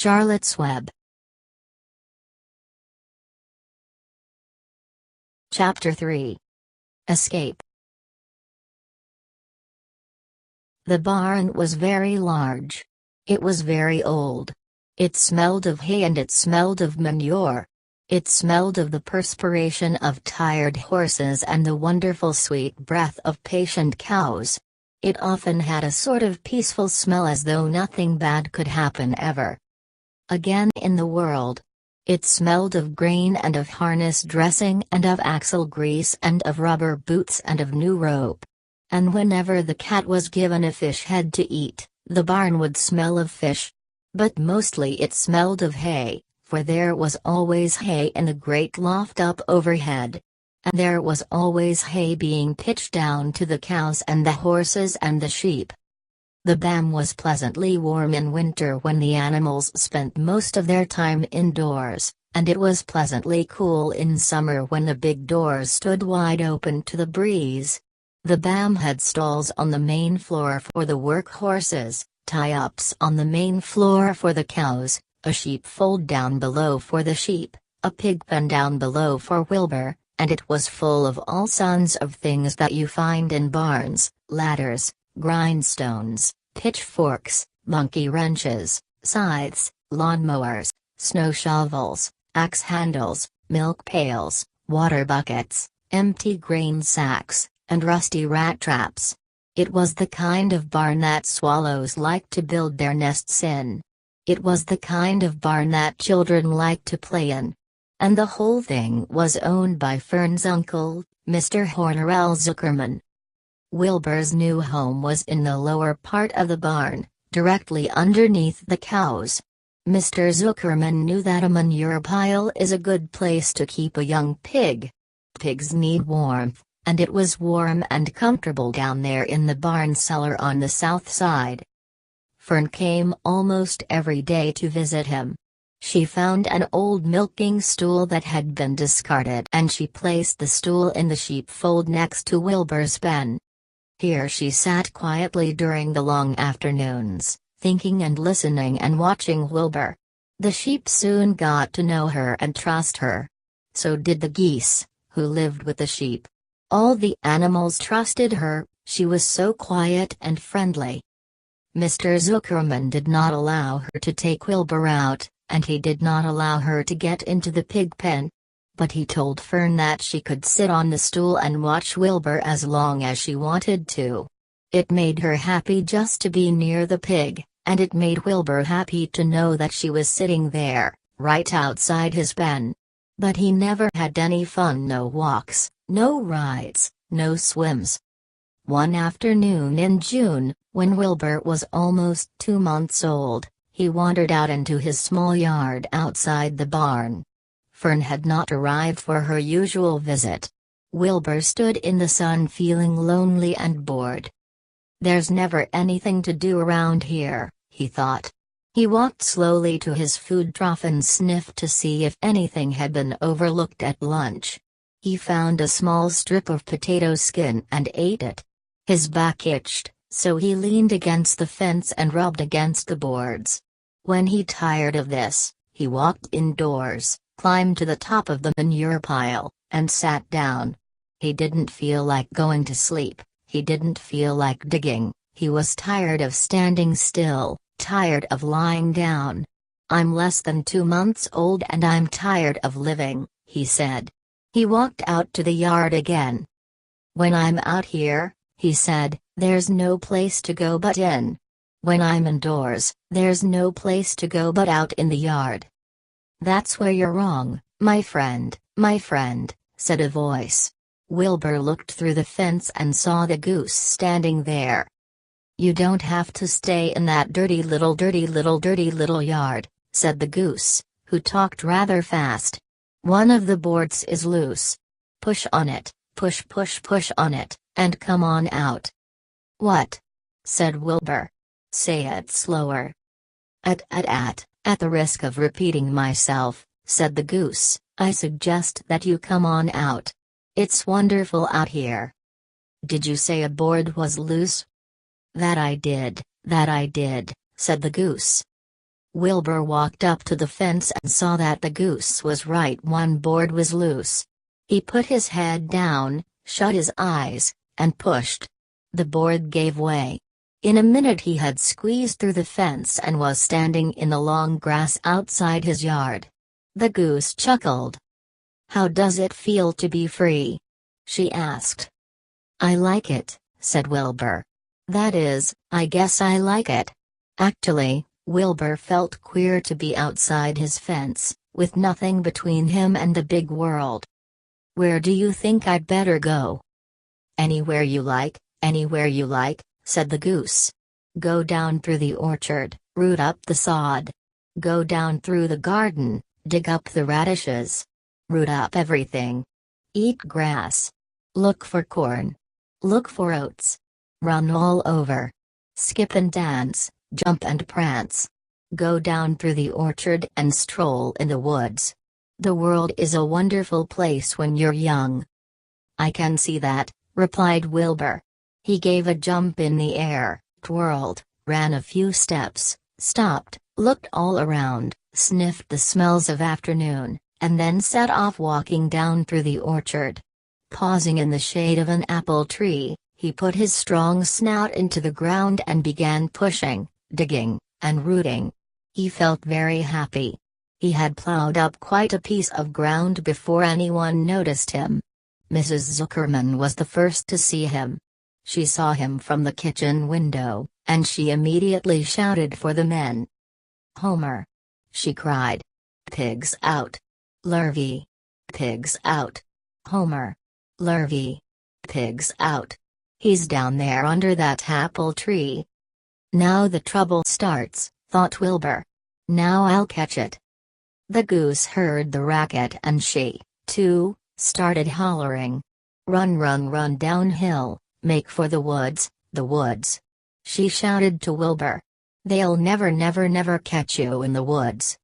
Charlotte's Web. Chapter 3. Escape. The barn was very large. It was very old. It smelled of hay and it smelled of manure. It smelled of the perspiration of tired horses and the wonderful sweet breath of patient cows. It often had a sort of peaceful smell as though nothing bad could happen ever again in the world. It smelled of grain and of harness dressing and of axle grease and of rubber boots and of new rope. And whenever the cat was given a fish head to eat, the barn would smell of fish. But mostly it smelled of hay, for there was always hay in the great loft up overhead. And there was always hay being pitched down to the cows and the horses and the sheep. The barn was pleasantly warm in winter when the animals spent most of their time indoors, and it was pleasantly cool in summer when the big doors stood wide open to the breeze. The barn had stalls on the main floor for the work horses, tie-ups on the main floor for the cows, a sheepfold down below for the sheep, a pig pen down below for Wilbur, and it was full of all sorts of things that you find in barns: ladders, grindstones, pitchforks, monkey wrenches, scythes, lawnmowers, snow shovels, axe handles, milk pails, water buckets, empty grain sacks, and rusty rat traps. It was the kind of barn that swallows like to build their nests in. It was the kind of barn that children like to play in. And the whole thing was owned by Fern's uncle, Mr. Horner L. Zuckerman. Wilbur's new home was in the lower part of the barn, directly underneath the cows. Mr. Zuckerman knew that a manure pile is a good place to keep a young pig. Pigs need warmth, and it was warm and comfortable down there in the barn cellar on the south side. Fern came almost every day to visit him. She found an old milking stool that had been discarded and she placed the stool in the sheepfold next to Wilbur's pen. Here she sat quietly during the long afternoons, thinking and listening and watching Wilbur. The sheep soon got to know her and trust her. So did the geese, who lived with the sheep. All the animals trusted her, she was so quiet and friendly. Mr. Zuckerman did not allow her to take Wilbur out, and he did not allow her to get into the pig pen. But he told Fern that she could sit on the stool and watch Wilbur as long as she wanted to. It made her happy just to be near the pig, and it made Wilbur happy to know that she was sitting there, right outside his pen. But he never had any fun: no walks, no rides, no swims. One afternoon in June, when Wilbur was almost 2 months old, he wandered out into his small yard outside the barn. Fern had not arrived for her usual visit. Wilbur stood in the sun feeling lonely and bored. "There's never anything to do around here," he thought. He walked slowly to his food trough and sniffed to see if anything had been overlooked at lunch. He found a small strip of potato skin and ate it. His back itched, so he leaned against the fence and rubbed against the boards. When he tired of this, he walked indoors, climbed to the top of the manure pile, and sat down. He didn't feel like going to sleep, he didn't feel like digging, he was tired of standing still, tired of lying down. "I'm less than 2 months old and I'm tired of living," he said. He walked out to the yard again. "When I'm out here," he said, "there's no place to go but in. When I'm indoors, there's no place to go but out in the yard." "That's where you're wrong, my friend," said a voice. Wilbur looked through the fence and saw the goose standing there. "You don't have to stay in that dirty little yard," said the goose, who talked rather fast. "One of the boards is loose. Push on it, push on it, and come on out." "What?" said Wilbur. "Say it slower." At the risk of repeating myself," said the goose, "I suggest that you come on out. It's wonderful out here." "Did you say a board was loose?" That I did," said the goose. Wilbur walked up to the fence and saw that the goose was right, one board was loose. He put his head down, shut his eyes, and pushed. The board gave way. In a minute he had squeezed through the fence and was standing in the long grass outside his yard. The goose chuckled. "How does it feel to be free?" she asked. "I like it," said Wilbur. "That is, I guess I like it." Actually, Wilbur felt queer to be outside his fence, with nothing between him and the big world. "Where do you think I'd better go?" "Anywhere you like, said the goose. "Go down through the orchard, root up the sod. Go down through the garden, dig up the radishes. Root up everything. Eat grass. Look for corn. Look for oats. Run all over. Skip and dance, jump and prance. Go down through the orchard and stroll in the woods. The world is a wonderful place when you're young." "I can see that," replied Wilbur. He gave a jump in the air, twirled, ran a few steps, stopped, looked all around, sniffed the smells of afternoon, and then set off walking down through the orchard. Pausing in the shade of an apple tree, he put his strong snout into the ground and began pushing, digging, and rooting. He felt very happy. He had plowed up quite a piece of ground before anyone noticed him. Mrs. Zuckerman was the first to see him. She saw him from the kitchen window, and she immediately shouted for the men. "Homer!" she cried. "Pigs out! Lurvy! Pigs out! Homer! Lurvy! Pigs out! He's down there under that apple tree." "Now the trouble starts," thought Wilbur. "Now I'll catch it." The goose heard the racket and she, too, started hollering. "Run, run, run downhill, make for the woods, the woods," she shouted to Wilbur. "They'll never, never, never catch you in the woods."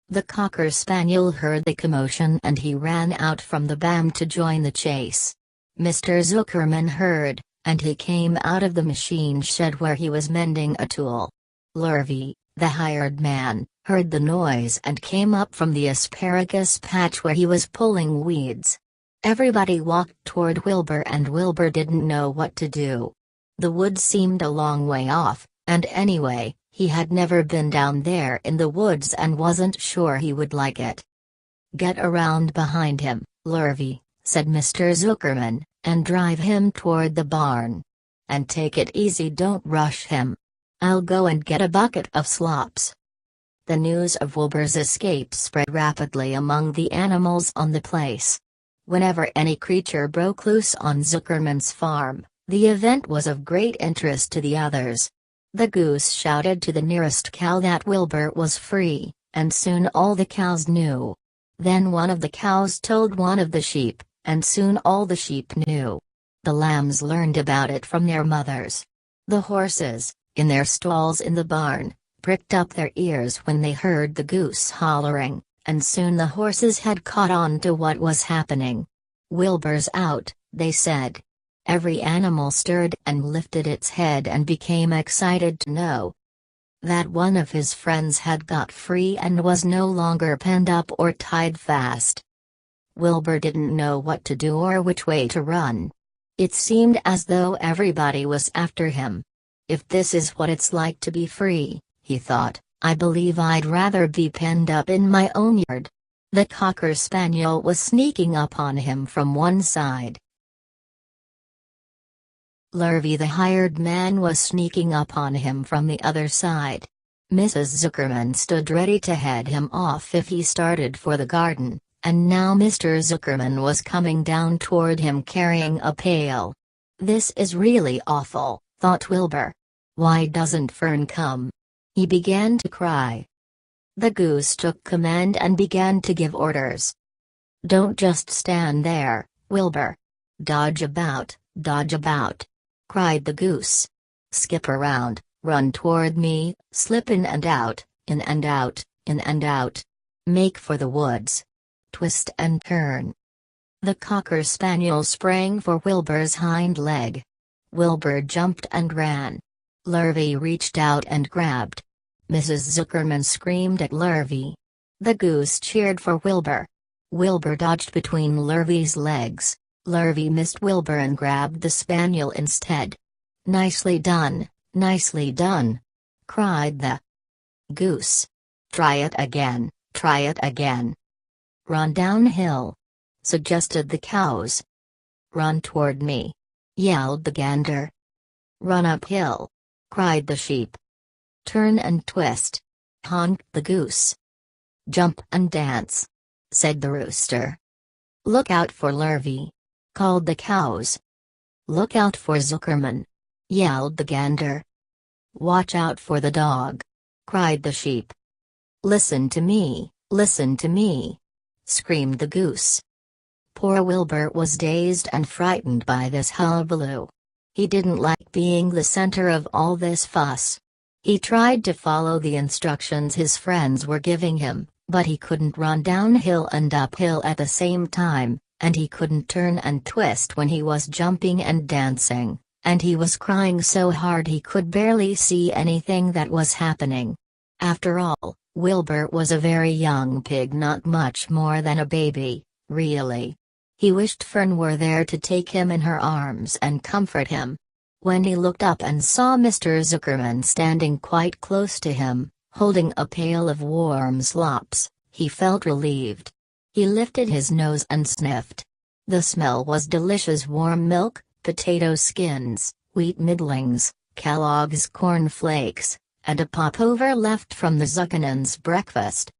The cocker spaniel heard the commotion and he ran out from the bam to join the chase. Mr. Zuckerman heard, and he came out of the machine shed where he was mending a tool. Lurvy, the hired man, heard the noise and came up from the asparagus patch where he was pulling weeds. Everybody walked toward Wilbur and Wilbur didn't know what to do. The woods seemed a long way off, and anyway, he had never been down there in the woods and wasn't sure he would like it. "Get around behind him, Lurvy," said Mr. Zuckerman, "and drive him toward the barn. And take it easy, don't rush him. I'll go and get a bucket of slops." The news of Wilbur's escape spread rapidly among the animals on the place. Whenever any creature broke loose on Zuckerman's farm, the event was of great interest to the others. The goose shouted to the nearest cow that Wilbur was free, and soon all the cows knew. Then one of the cows told one of the sheep, and soon all the sheep knew. The lambs learned about it from their mothers. The horses, in their stalls in the barn, pricked up their ears when they heard the goose hollering, and soon the horses had caught on to what was happening. "Wilbur's out," they said. Every animal stirred and lifted its head and became excited to know that one of his friends had got free and was no longer penned up or tied fast. Wilbur didn't know what to do or which way to run. It seemed as though everybody was after him. "If this is what it's like to be free," he thought, "I believe I'd rather be penned up in my own yard." The cocker spaniel was sneaking up on him from one side. Lurvy the hired man was sneaking up on him from the other side. Mrs. Zuckerman stood ready to head him off if he started for the garden, and now Mr. Zuckerman was coming down toward him carrying a pail. "This is really awful," thought Wilbur. "Why doesn't Fern come?" He began to cry. The goose took command and began to give orders. "Don't just stand there, Wilbur. Dodge about, cried the goose. "Skip around, run toward me, slip in and out, in and out, in and out. Make for the woods. Twist and turn." The cocker spaniel sprang for Wilbur's hind leg. Wilbur jumped and ran. Lurvy reached out and grabbed. Mrs. Zuckerman screamed at Lurvy. The goose cheered for Wilbur. Wilbur dodged between Lurvy's legs. Lurvy missed Wilbur and grabbed the spaniel instead. "Nicely done, nicely done!" cried the goose. "Try it again, try it again." "Run downhill," suggested the cows. "Run toward me," yelled the gander. "Run uphill," cried the sheep. "Turn and twist," honked the goose. "Jump and dance," said the rooster. "Look out for Lurvy," called the cows. "Look out for Zuckerman," yelled the gander. "Watch out for the dog," cried the sheep. Listen to me," screamed the goose. Poor Wilbur was dazed and frightened by this hullabaloo. He didn't like being the center of all this fuss. He tried to follow the instructions his friends were giving him, but he couldn't run downhill and uphill at the same time, and he couldn't turn and twist when he was jumping and dancing, and he was crying so hard he could barely see anything that was happening. After all, Wilbur was a very young pig, not much more than a baby, really. He wished Fern were there to take him in her arms and comfort him. When he looked up and saw Mr. Zuckerman standing quite close to him, holding a pail of warm slops, he felt relieved. He lifted his nose and sniffed. The smell was delicious: warm milk, potato skins, wheat middlings, Kellogg's corn flakes, and a popover left from the Zuckerman's breakfast.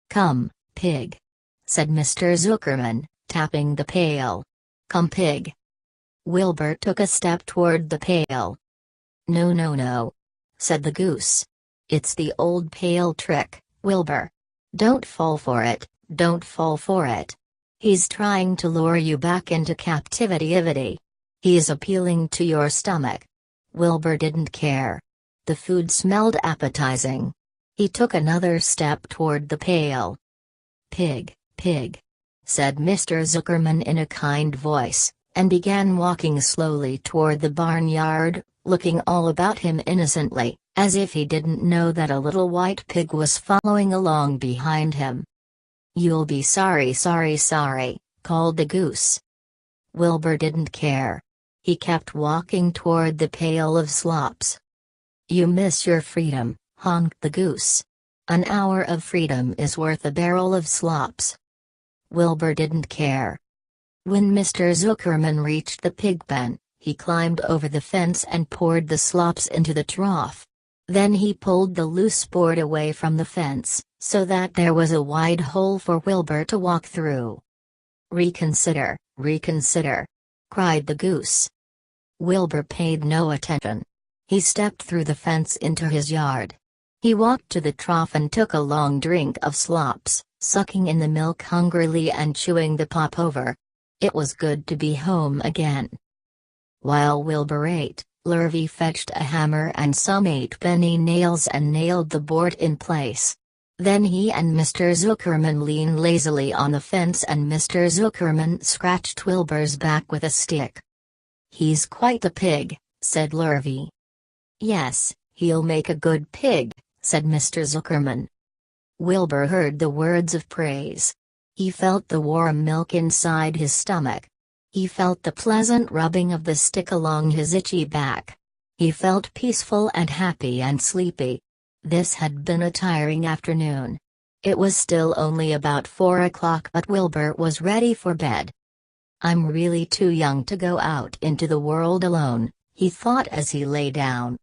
"Come, pig," said Mr. Zuckerman, tapping the pail. "Come, pig." Wilbur took a step toward the pail. "No, no, no," said the goose. "It's the old pail trick, Wilbur. Don't fall for it, don't fall for it. He's trying to lure you back into captivity. He's appealing to your stomach." Wilbur didn't care. The food smelled appetizing. He took another step toward the pail. "Pig, pig," said Mr. Zuckerman in a kind voice, and began walking slowly toward the barnyard, looking all about him innocently, as if he didn't know that a little white pig was following along behind him. "You'll be sorry, called the goose. Wilbur didn't care. He kept walking toward the pail of slops. "You miss your freedom," honked the goose. "An hour of freedom is worth a barrel of slops." Wilbur didn't care. When Mr. Zuckerman reached the pig pen, he climbed over the fence and poured the slops into the trough. Then he pulled the loose board away from the fence, so that there was a wide hole for Wilbur to walk through. "Reconsider, reconsider," cried the goose. Wilbur paid no attention. He stepped through the fence into his yard. He walked to the trough and took a long drink of slops, sucking in the milk hungrily and chewing the popover. It was good to be home again. While Wilbur ate, Lurvy fetched a hammer and some 8-penny nails and nailed the board in place. Then he and Mr. Zuckerman leaned lazily on the fence and Mr. Zuckerman scratched Wilbur's back with a stick. "He's quite a pig," said Lurvy. "Yes, he'll make a good pig," said Mr. Zuckerman. Wilbur heard the words of praise. He felt the warm milk inside his stomach. He felt the pleasant rubbing of the stick along his itchy back. He felt peaceful and happy and sleepy. This had been a tiring afternoon. It was still only about 4 o'clock, but Wilbur was ready for bed. "I'm really too young to go out into the world alone," he thought as he lay down.